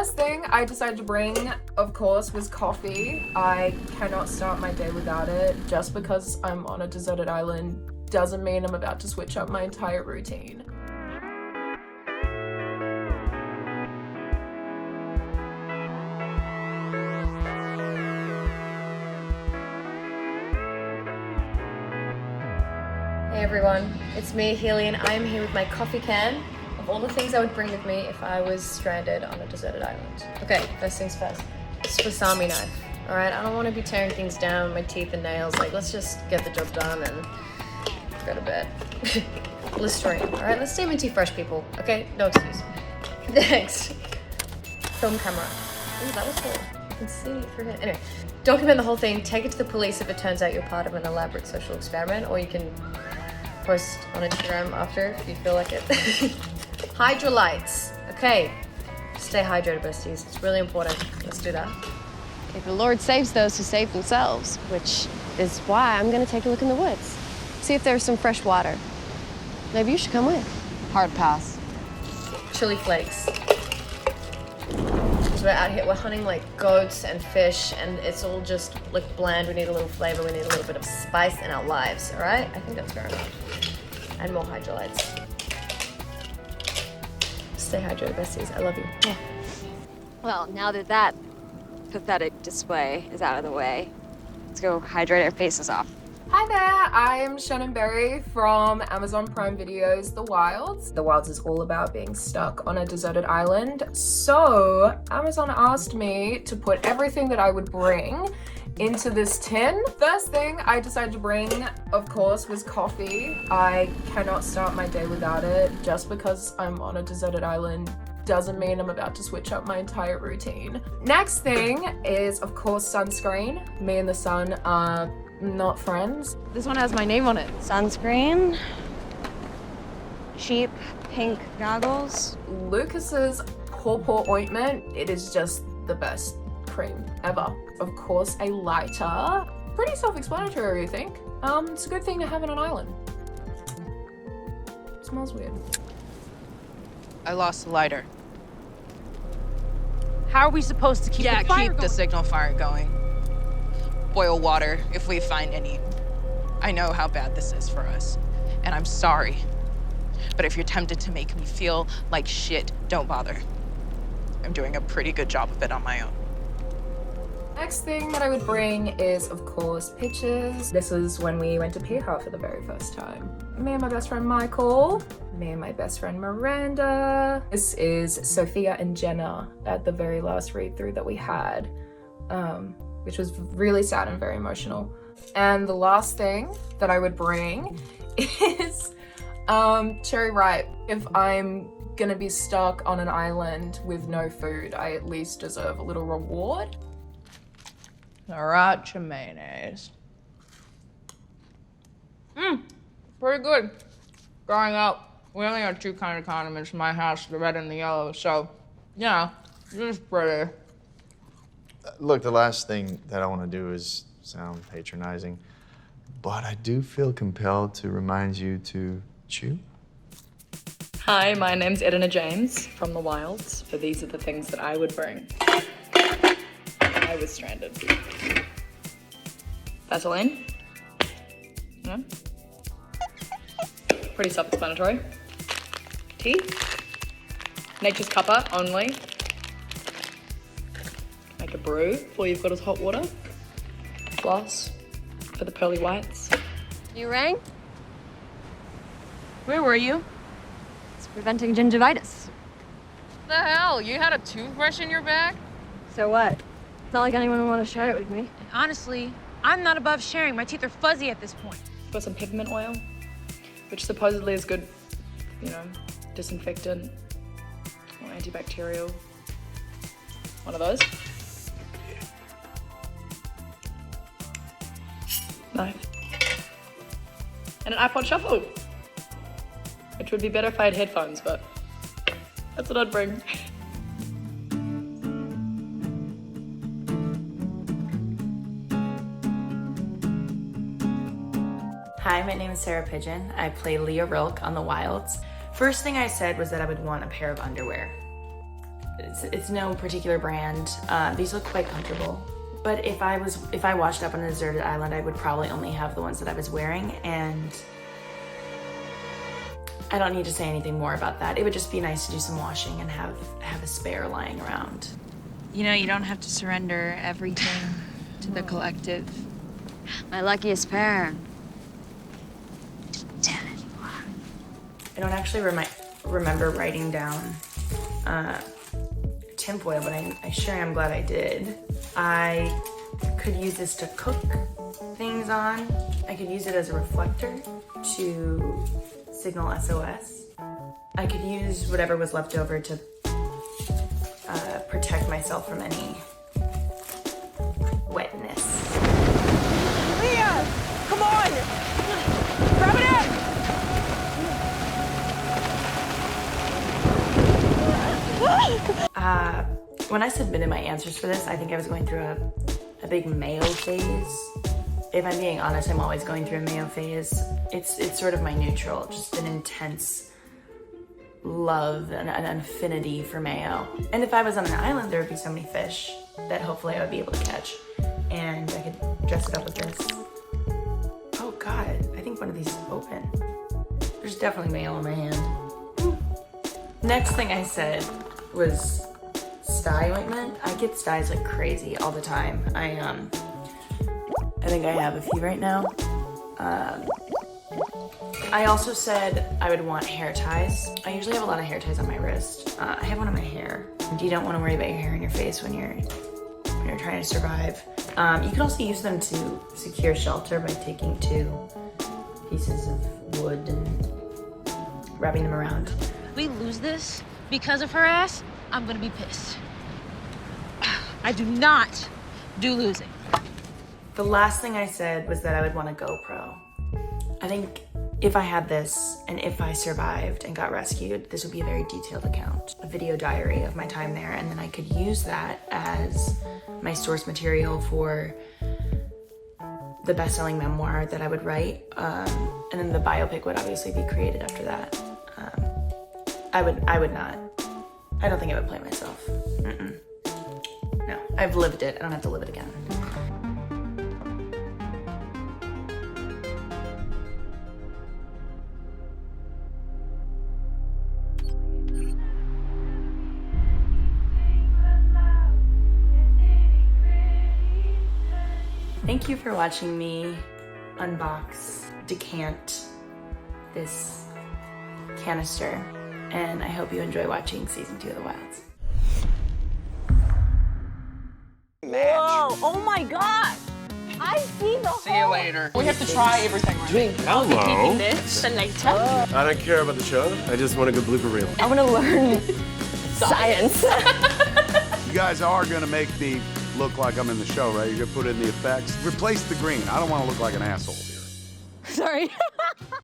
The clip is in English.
First thing I decided to bring, of course, was coffee. I cannot start my day without it. Just because I'm on a deserted island doesn't mean I'm about to switch up my entire routine. Hey everyone, it's me, Healy, and I'm here with my coffee can of all the things I would bring with me if I was stranded on a deserted island. Okay, first things first. Swiss-Army knife, alright? I don't want to be tearing things down with my teeth and nails. Like, let's just get the job done and go to bed. Listerine, alright? Let's stay minty fresh, people, okay? No excuse. Next, film camera. Ooh, that was cool. You can see through here. Anyway, document the whole thing, take it to the police if it turns out you're part of an elaborate social experiment, or you can post on Instagram after if you feel like it. Hydrolytes. Okay, stay hydrated, besties. It's really important. Let's do that. Okay, the Lord saves those who save themselves, which is why I'm gonna take a look in the woods. See if there's some fresh water. Maybe you should come with. Hard pass. Chili flakes. We're out here, we're hunting like goats and fish, and it's all just like bland. We need a little flavor, we need a little bit of spice in our lives, all right? I think that's fair enough. And more hydrolytes. Stay hydrated, besties. I love you. Yeah. Well, now that that pathetic display is out of the way, let's go hydrate our faces off. Hi there, I'm Shannon Berry from Amazon Prime Video's The Wilds. The Wilds is all about being stuck on a deserted island. So Amazon asked me to put everything that I would bring into this tin. First thing I decided to bring, of course, was coffee. I cannot start my day without it. Just because I'm on a deserted island doesn't mean I'm about to switch up my entire routine. Next thing is, of course, sunscreen. Me and the sun are not friends. This one has my name on it. Sunscreen, cheap pink goggles. Lucas's paw ointment, it is just the best cream ever. Of course, a lighter. Pretty self-explanatory, I think. It's a good thing to have on an island. It smells weird. I lost the lighter. How are we supposed to keep the fire keep going? the signal fire going. Boil water if we find any. I know how bad this is for us, and I'm sorry. But if you're tempted to make me feel like shit, don't bother. I'm doing a pretty good job of it on my own. Next thing that I would bring is, of course, pictures. This is when we went to Piha for the very first time. Me and my best friend Michael, me and my best friend Miranda. This is Sophia and Jenna at the very last read-through that we had, which was really sad and very emotional. And the last thing that I would bring is cherry ripe. If I'm gonna be stuck on an island with no food, I at least deserve a little reward. Sriracha mayonnaise. Pretty good. Growing up, we only had two kind of condiments in my house, the red and the yellow, so, yeah, it's pretty. Look, the last thing that I want to do is sound patronizing, but I do feel compelled to remind you to chew. Hi, my name's Edina James from The Wilds, for these are the things that I would bring. I was stranded. Vaseline. Yeah. Pretty self-explanatory. Tea. Nature's cuppa only. Make a brew. All you've got is hot water. Floss for the pearly whites. You rang? Where were you? It's preventing gingivitis. The hell? You had a toothbrush in your bag? So what? It's not like anyone would want to share it with me. And honestly, I'm not above sharing. My teeth are fuzzy at this point. Got some peppermint oil, which supposedly is good, you know, disinfectant or antibacterial. One of those. Knife. And an iPod Shuffle, which would be better if I had headphones, but that's what I'd bring. Hi, my name is Sarah Pigeon. I play Leah Rilk on The Wilds. First thing I said was that I would want a pair of underwear. It's no particular brand. These look quite comfortable. But if I washed up on a deserted island, I would probably only have the ones that I was wearing, and I don't need to say anything more about that. It would just be nice to do some washing and have a spare lying around. You know, you don't have to surrender everything to the collective. My luckiest pair. I don't actually remember writing down tinfoil, but I sure am glad I did. I could use this to cook things on. I could use it as a reflector to signal SOS. I could use whatever was left over to protect myself from any wetness. Leah! Come on! Grab it up! When I submitted my answers for this, I think I was going through a big mayo phase. If I'm being honest, I'm always going through a mayo phase. It's sort of my neutral, just an intense love and an affinity for mayo. And if I was on an island, there would be so many fish that hopefully I would be able to catch. And I could dress it up with this. Oh God, I think one of these is open. There's definitely mayo on my hand. Next thing I said was sty ointment. I get styes like crazy all the time. I think I have a few right now. I also said I would want hair ties. I usually have a lot of hair ties on my wrist. I have one on my hair. You don't want to worry about your hair in your face when you're trying to survive. You could also use them to secure shelter by taking 2 pieces of wood and wrapping them around. If we lose this because of her ass, I'm gonna be pissed. I do not do losing. The last thing I said was that I would want a GoPro. I think if I had this and if I survived and got rescued, this would be a very detailed account, a video diary of my time there, and then I could use that as my source material for the best-selling memoir that I would write, and then the biopic would obviously be created after that. I would not. I don't think I would play myself. No, I've lived it. I don't have to live it again. Thank you for watching me unbox, decant this canister, and I hope you enjoy watching season 2 of The Wilds. Whoa, oh my God! I see the See you later. We have to try everything. Right? Hello. this and later. I don't care about the show. I just want a good blooper reel. I want to learn science. You guys are gonna make me look like I'm in the show, right? You're gonna put in the effects. Replace the green. I don't want to look like an asshole here. Sorry.